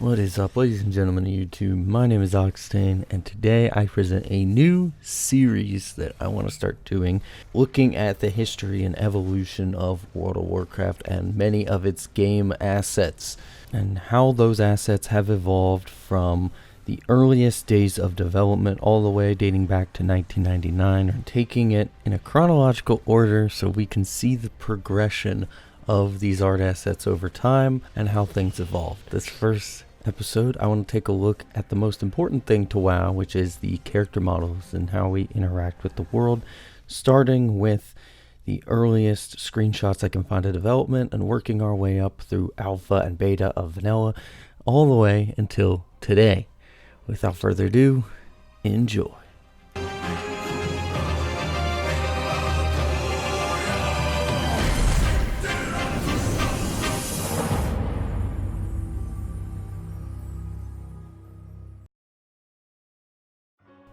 What is up, ladies and gentlemen of YouTube? My name is Oxtane, and today I present a new series that I want to start doing, looking at the history and evolution of World of Warcraft and many of its game assets, and how those assets have evolved from the earliest days of development all the way dating back to 1999, and taking it in a chronological order so we can see the progression of these art assets over time and how things evolved. This first episode, I want to take a look at the most important thing to WoW, which is the character models and how we interact with the world, starting with the earliest screenshots I can find of development and working our way up through alpha and beta of vanilla all the way until today. Without further ado, enjoy.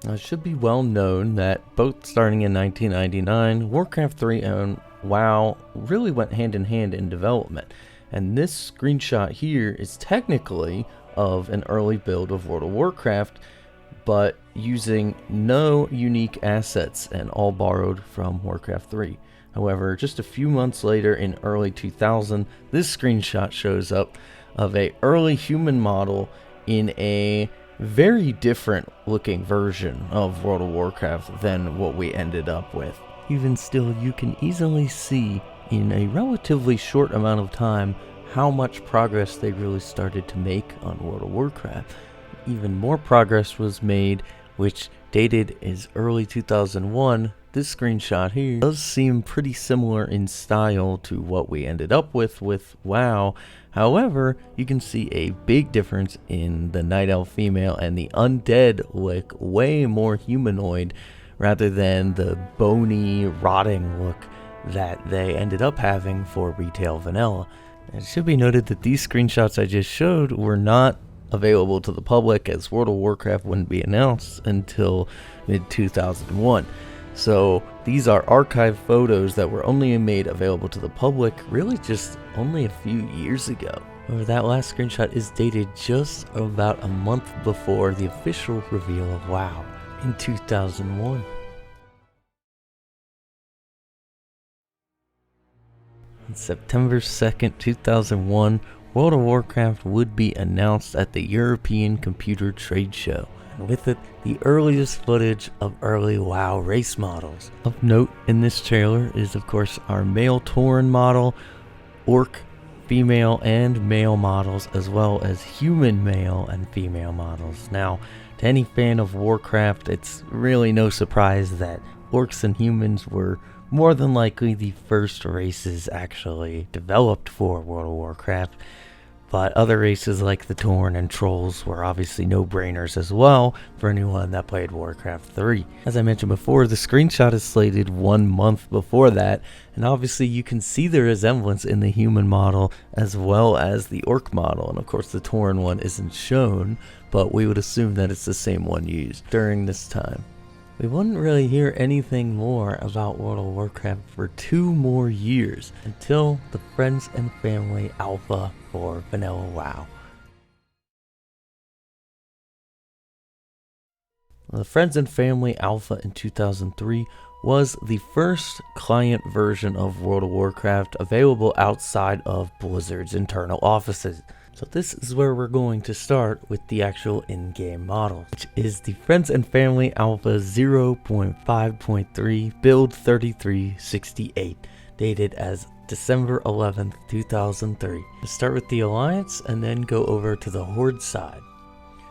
Now, it should be well known that both starting in 1999, Warcraft 3 and WoW really went hand in hand in development. And this screenshot here is technically of an early build of World of Warcraft, but using no unique assets and all borrowed from Warcraft 3. However, just a few months later in early 2000, this screenshot shows up of a early human model in a very different looking version of World of Warcraft than what we ended up with. Even still, you can easily see in a relatively short amount of time how much progress they really started to make on World of Warcraft. Even more progress was made, which dated as early 2001. This screenshot here does seem pretty similar in style to what we ended up with WoW. However, you can see a big difference in the Night Elf female, and the undead look way more humanoid rather than the bony, rotting look that they ended up having for retail vanilla. It should be noted that these screenshots I just showed were not available to the public, as World of Warcraft wouldn't be announced until mid-2001. So these are archive photos that were only made available to the public really just only a few years ago. However, that last screenshot is dated just about a month before the official reveal of WoW in 2001. On September 2nd, 2001, World of Warcraft would be announced at the European Computer Trade Show, and with it, the earliest footage of early WoW race models. Of note in this trailer is, of course, our male Tauren model, orc, female and male models, as well as human male and female models. Now, to any fan of Warcraft, it's really no surprise that orcs and humans were more than likely the first races actually developed for World of Warcraft, but other races like the Tauren and Trolls were obviously no-brainers as well for anyone that played Warcraft 3. As I mentioned before, the screenshot is slated 1 month before that, and obviously you can see the resemblance in the human model as well as the orc model, and of course the Tauren one isn't shown, but we would assume that it's the same one used during this time. We wouldn't really hear anything more about World of Warcraft for 2 more years until the Friends and Family Alpha for Vanilla WoW. The Friends and Family Alpha in 2003 was the first client version of World of Warcraft available outside of Blizzard's internal offices. So this is where we're going to start with the actual in-game model, which is the Friends and Family Alpha 0.5.3 build 3368, dated as December 11th, 2003. Let's start with the Alliance and then go over to the Horde side.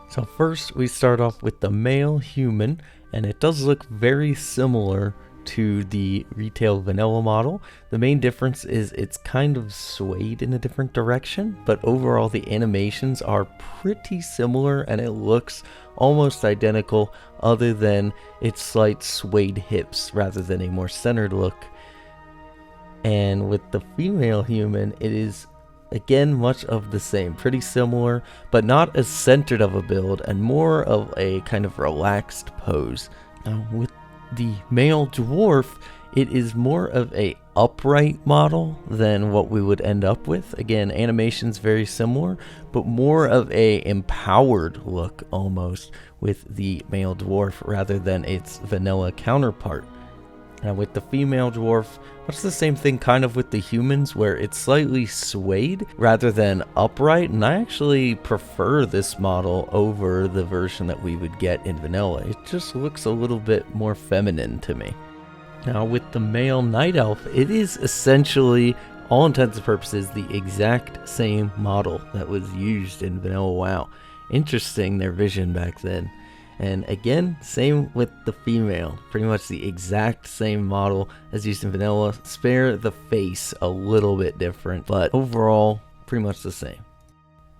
So first we start off with the male human, and it does look very similar to the retail vanilla model. The main difference is it's kind of swayed in a different direction, but overall the animations are pretty similar and it looks almost identical, other than its slight swayed hips rather than a more centered look. And with the female human, it is again much of the same, pretty similar, but not as centered of a build and more of a kind of relaxed pose. Now with the male dwarf, it is more of a upright model than what we would end up with. Again, animation's very similar, but more of a empowered look almost with the male dwarf rather than its vanilla counterpart. Now with the female dwarf, much the same thing kind of with the humans, where it's slightly swayed rather than upright, and I actually prefer this model over the version that we would get in vanilla. It just looks a little bit more feminine to me. Now with the male night elf, it is essentially, all intents and purposes, the exact same model that was used in vanilla WoW. Interesting, their vision back then. And again, same with the female, pretty much the exact same model as used in vanilla. Spare the face a little bit different, but overall pretty much the same.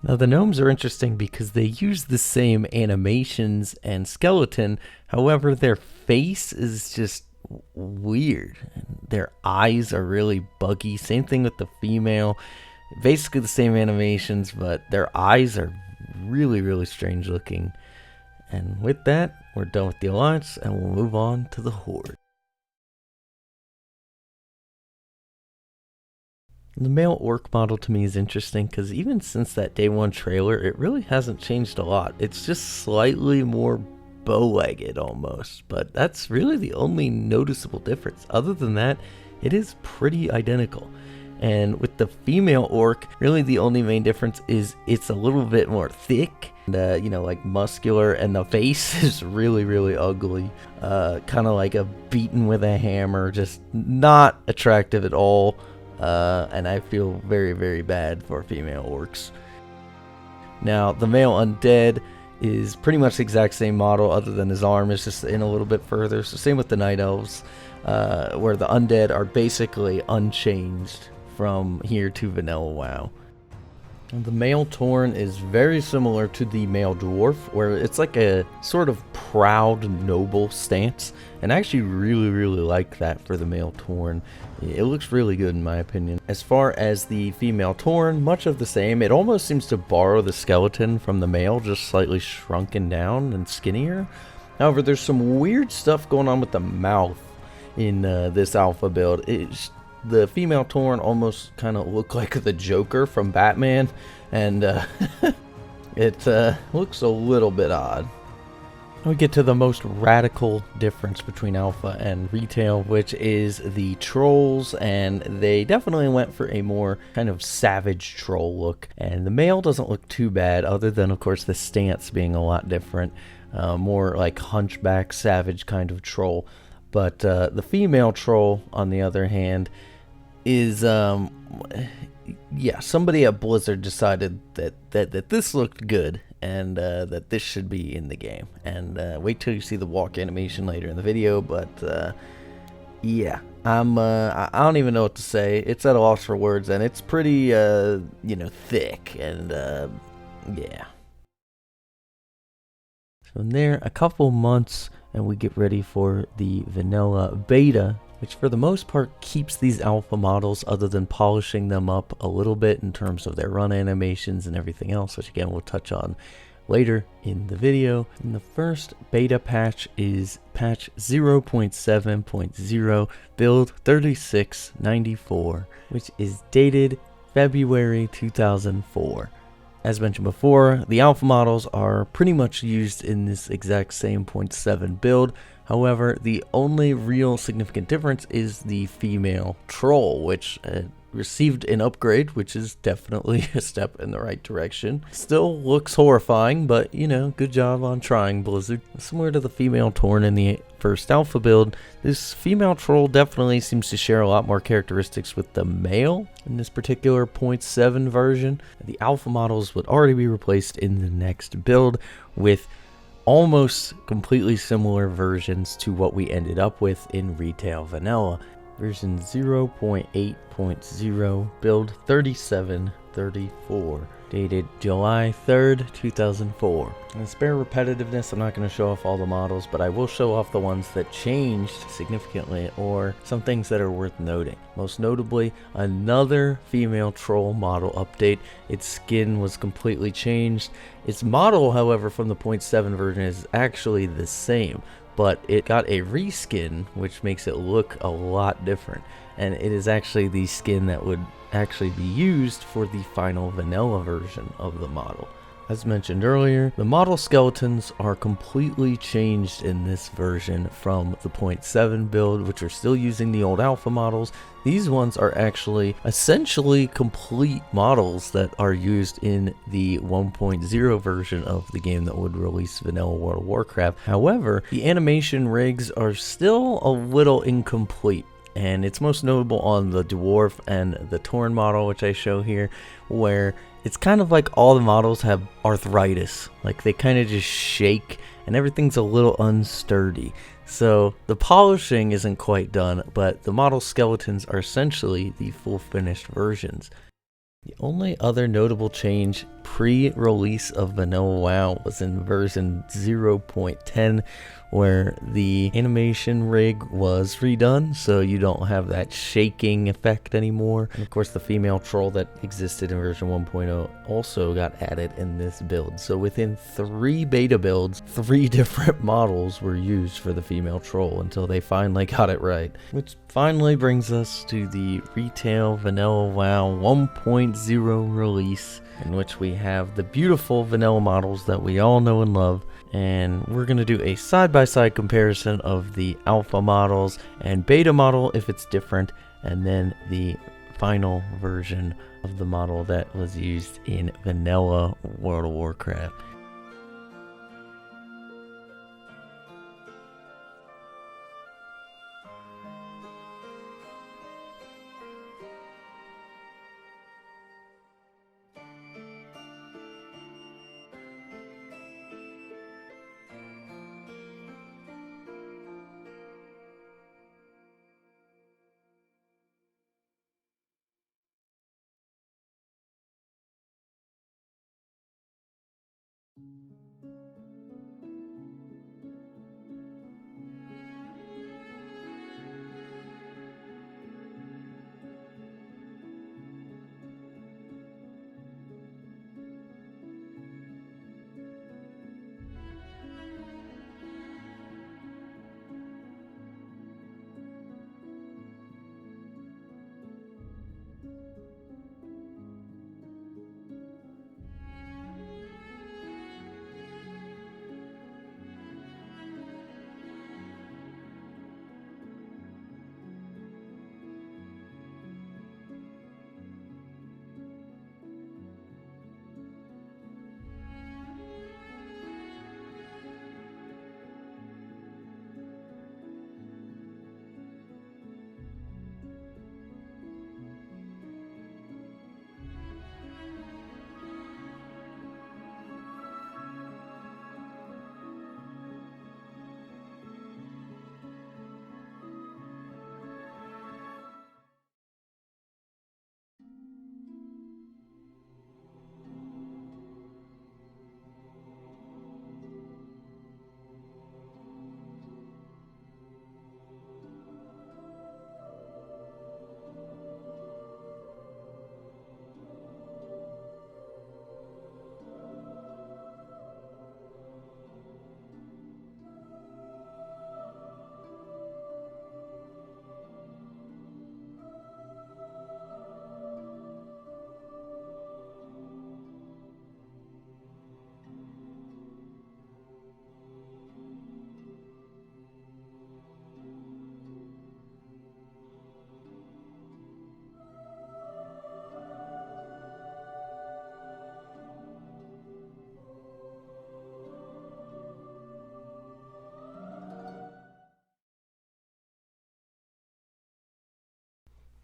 Now the gnomes are interesting because they use the same animations and skeleton, however their face is just weird. Their eyes are really buggy. Same thing with the female, basically the same animations, but their eyes are really strange looking. And with that, we're done with the Alliance, and we'll move on to the Horde. The male orc model to me is interesting because even since that day one trailer, it really hasn't changed a lot. It's just slightly more bow-legged almost, but that's really the only noticeable difference. Other than that, it is pretty identical. And with the female orc, really the only main difference is it's a little bit more thick, and, you know, like muscular, and the face is really ugly. Kind of like a beaten with a hammer, just not attractive at all. And I feel very bad for female orcs. Now, the male undead is pretty much the exact same model, other than his arm is just in a little bit further. So same with the night elves, where the undead are basically unchanged from here to vanilla WoW. And the male Tauren is very similar to the male dwarf, where it's like a sort of proud, noble stance, and I actually really like that for the male Tauren. It looks really good in my opinion. As far as the female Tauren, much of the same. It almost seems to borrow the skeleton from the male, just slightly shrunken down and skinnier. However, there's some weird stuff going on with the mouth in this alpha build. The female Tauren almost kind of look like the Joker from Batman, and it looks a little bit odd. We get to the most radical difference between alpha and retail, which is the trolls, and they definitely went for a more kind of savage troll look. And the male doesn't look too bad, other than of course the stance being a lot different, more like hunchback savage kind of troll. But the female troll, on the other hand, is yeah, somebody at Blizzard decided that this looked good, and that this should be in the game. And wait till you see the walk animation later in the video. But yeah, I don't even know what to say. It's at a loss for words, and it's pretty you know, thick, and yeah. So in there, a couple months, and we get ready for the vanilla beta, which for the most part keeps these alpha models, other than polishing them up a little bit in terms of their run animations and everything else, which again we'll touch on later in the video. And the first beta patch is patch 0.7.0 build 3694, which is dated February 2004. As mentioned before, the alpha models are pretty much used in this exact same 0.7 build. However, the only real significant difference is the female troll, which received an upgrade, which is definitely a step in the right direction. Still looks horrifying, but you know, good job on trying, Blizzard. Similar to the female Tauren in the first alpha build, this female troll definitely seems to share a lot more characteristics with the male in this particular 0.7 version. The alpha models would already be replaced in the next build with almost completely similar versions to what we ended up with in retail vanilla. Version 0.8.0 build 3734, dated July 3rd, 2004. And spare repetitiveness, I'm not going to show off all the models, but I will show off the ones that changed significantly, or some things that are worth noting. Most notably, another female troll model update. Its skin was completely changed. Its model, however, from the 0.7 version is actually the same, but it got a reskin, which makes it look a lot different. And it is actually the skin that would actually be used for the final vanilla version of the model. As mentioned earlier, the model skeletons are completely changed in this version from the 0.7 build, which are still using the old alpha models. These ones are actually essentially complete models that are used in the 1.0 version of the game that would release Vanilla World of Warcraft. However, the animation rigs are still a little incomplete, and it's most notable on the dwarf and the Tauren model, which I show here, where it's kind of like all the models have arthritis. Like they kind of just shake and everything's a little unsturdy. So the polishing isn't quite done, but the model skeletons are essentially the full finished versions. The only other notable change pre-release of Vanilla WoW was in version 0.10, where the animation rig was redone, so you don't have that shaking effect anymore. And of course, the female troll that existed in version 1.0 also got added in this build. So within 3 beta builds, 3 different models were used for the female troll until they finally got it right. Which finally brings us to the retail Vanilla WoW 1.0 release, in which we have the beautiful vanilla models that we all know and love, and we're going to do a side-by-side comparison of the alpha models and beta model if it's different, and then the final version of the model that was used in Vanilla World of Warcraft.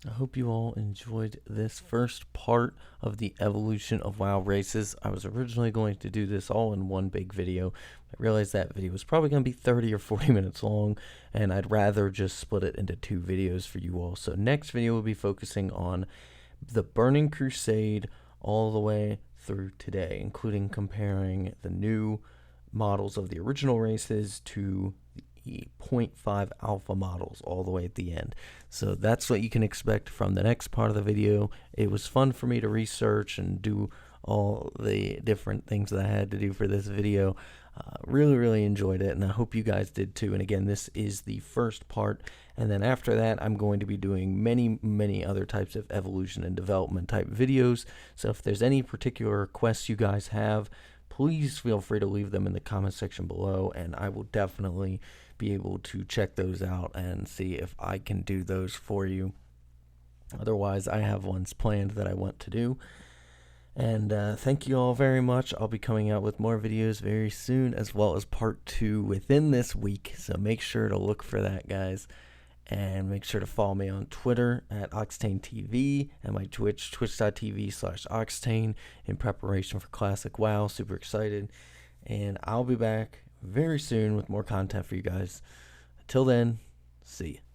I hope you all enjoyed this first part of the evolution of WoW races. I was originally going to do this all in one big video. I realized that video was probably going to be 30 or 40 minutes long, and I'd rather just split it into 2 videos for you all. So next video will be focusing on the Burning Crusade all the way through today, including comparing the new models of the original races to the 0.5 alpha models all the way at the end. So that's what you can expect from the next part of the video. It was fun for me to research and do all the different things that I had to do for this video. Really enjoyed it, and I hope you guys did too. And again, this is the first part, and then after that I'm going to be doing many other types of evolution and development type videos. So if there's any particular requests you guys have, please feel free to leave them in the comment section below, and I will definitely be able to check those out and see if I can do those for you. Otherwise, I have ones planned that I want to do. And thank you all very much. I'll be coming out with more videos very soon, as well as part 2 within this week. So make sure to look for that, guys. And make sure to follow me on Twitter at Oxtane TV, and my Twitch, twitch.tv/Oxtane, in preparation for Classic WoW. Super excited. And I'll be back very soon with more content for you guys. Until then, see ya.